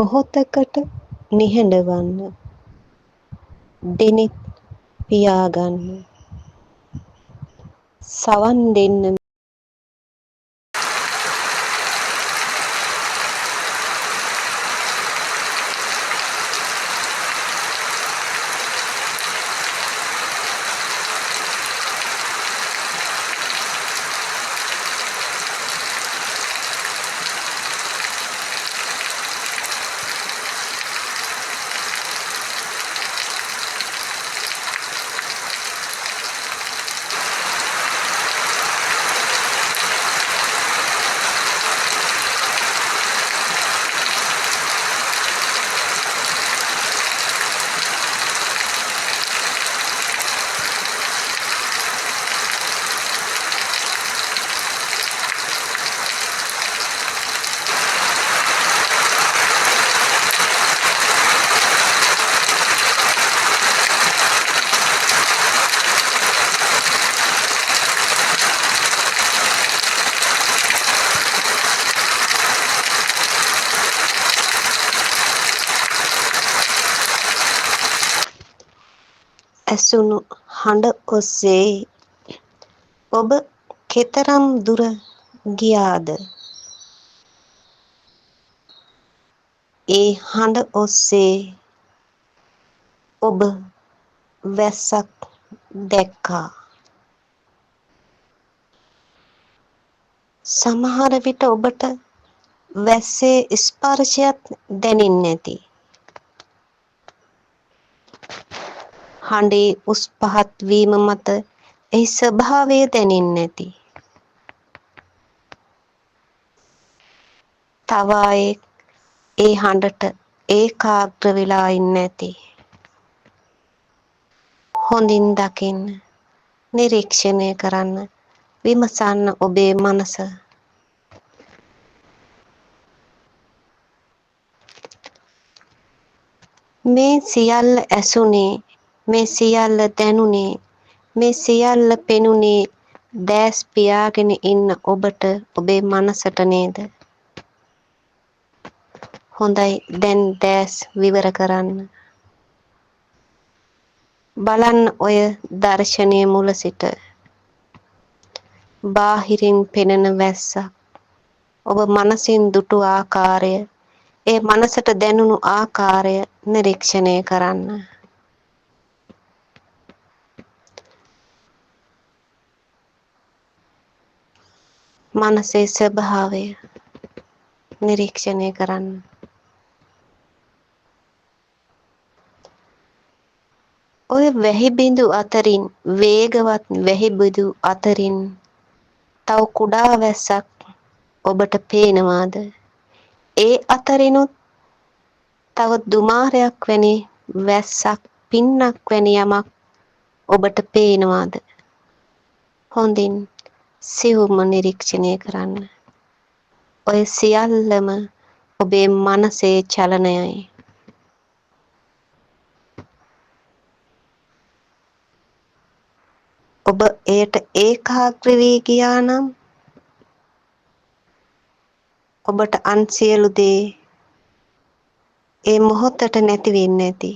මොහොතකට නිහඬ වන්න. දෙනෙත් පියාගන්න. සවන් දෙන්න. ඇසුණු හඬ ඔස්සේ ඔබ කෙතරම් දුර ගියාද? ඒ හඬ ඔස්සේ ඔබ වැස්සක් දැක්කා. සමහර විට ඔබට වැස්සේ ස්පර්ශයත් දැනෙන්නේ නැති. හඬේ උස් පහත් වීම මත එහි ස්වභාවය දැනෙන්නේ නැති. තව අයෙක් ඒ හඬට ඒකාග්‍ර වෙලා ඉන්නේ නැති. හොඳින් දකින්න, නිරීක්ෂණය කරන්න, විමසන්න ඔබේ මනස. මේ සියල්ල ඇසුනේ, මේ සියල්ල දැනුනේ, මේ සියල්ල පෙනුනේ දැස් පියාගෙන ඉන්න ඔබට, ඔබේ මනසට නේද? හොඳයි, දැන් දැස් විවර කරන්න. බලන්න ඔය දර්ශනීය මුල සිට බාහිරින් පෙනෙන වැස්ස, ඔබ මනසින් දුටු ආකාරය, ඒ මනසට දැනුණු ආකාරය නිරීක්ෂණය කරන්න. මනසේ ස්වභාවය නිරීක්ෂණය කරන්න. ඔය වැහි බිඳු අතරින්, වේගවත් වැහි බිඳු අතරින් තව කුඩා වැස්සක් ඔබට පේනවාද? ඒ අතරිනුත් තව දුමාරයක් වැනි වැස්සක්, පින්නක් වැනි යමක් ඔබට පේනවාද? හොඳින් සියුම්ව නිරීක්ෂණය කරන්න. ඔය සියල්ලම ඔබේ මනසේ චලනයයි. ඔබ එයට ඒකාග්‍ර වී ගියා නම් ඔබට අන් සියලු දේ ඒ මොහොතට නැති වෙන්නේ නැති.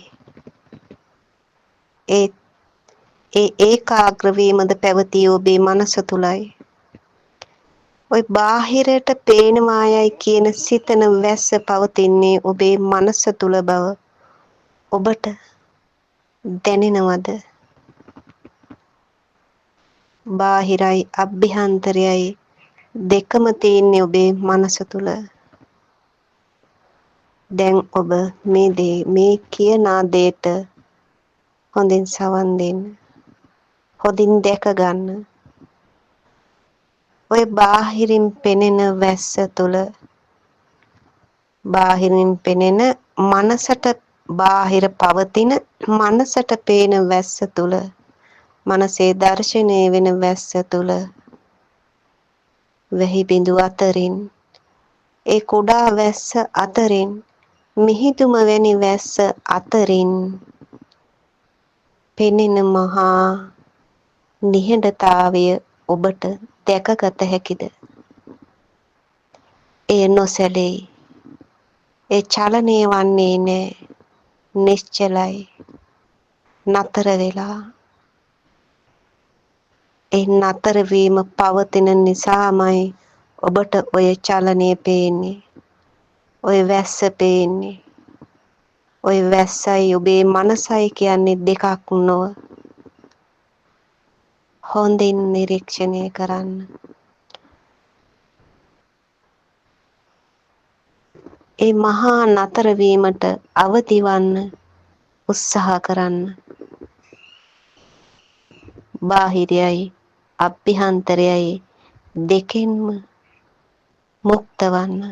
ඒ ඒකාග්‍ර වීමද පැවතිය ඔබේ මනස තුලයි. ඔය බාහිරට පේනවායයි කියන සිතන වැස්ස පවතින්නේ ඔබේ මනස තුල බව ඔබට දැනෙනවද? බාහිරයි අභ්‍යන්තරයයි දෙකම තියෙන්නේ ඔබේ මනස තුල. දැන් ඔබ මේ කියන දේට හොඳින් සවන් දෙන්න. හොඳින් දැක ගන්න. ඔය බාහිරින් පෙනෙන වැස්ස තුල, බාහිරින් පෙනෙන මනසට, බාහිර පවතින මනසට පේන වැස්ස තුල, මනසේ දර්ශනය වෙන වැස්ස තුල, වැහි බිඳු අතරින්, ඒ කුඩා වැස්ස අතරින්, මිහිදුම වැනි වැස්ස අතරින් පෙනෙන මහා නිහඬතාවය ඔබට දැකගත හැකිද? එය නොසැලෙයි. ඒ චලනය වන්නේ නෑ. නිශ්චලයි. නතර වෙලා. ඒ නතර වීම පවතින නිසාමයි ඔබට ඔය චලනය පේන්නේ. ඔය වැස්ස පේන්නේ. ඔය වැස්සයි ඔබේ මනසයි කියන්නේ දෙකක් නොව. හොඳින් නිරීක්ෂණය කරන්න. ඒ මහා නතර වීමට අවදි වන්න උත්සාහ කරන්න. බාහිරයයි අභ්‍යන්තරයයි දෙකෙන්ම මුක්ත වන්න.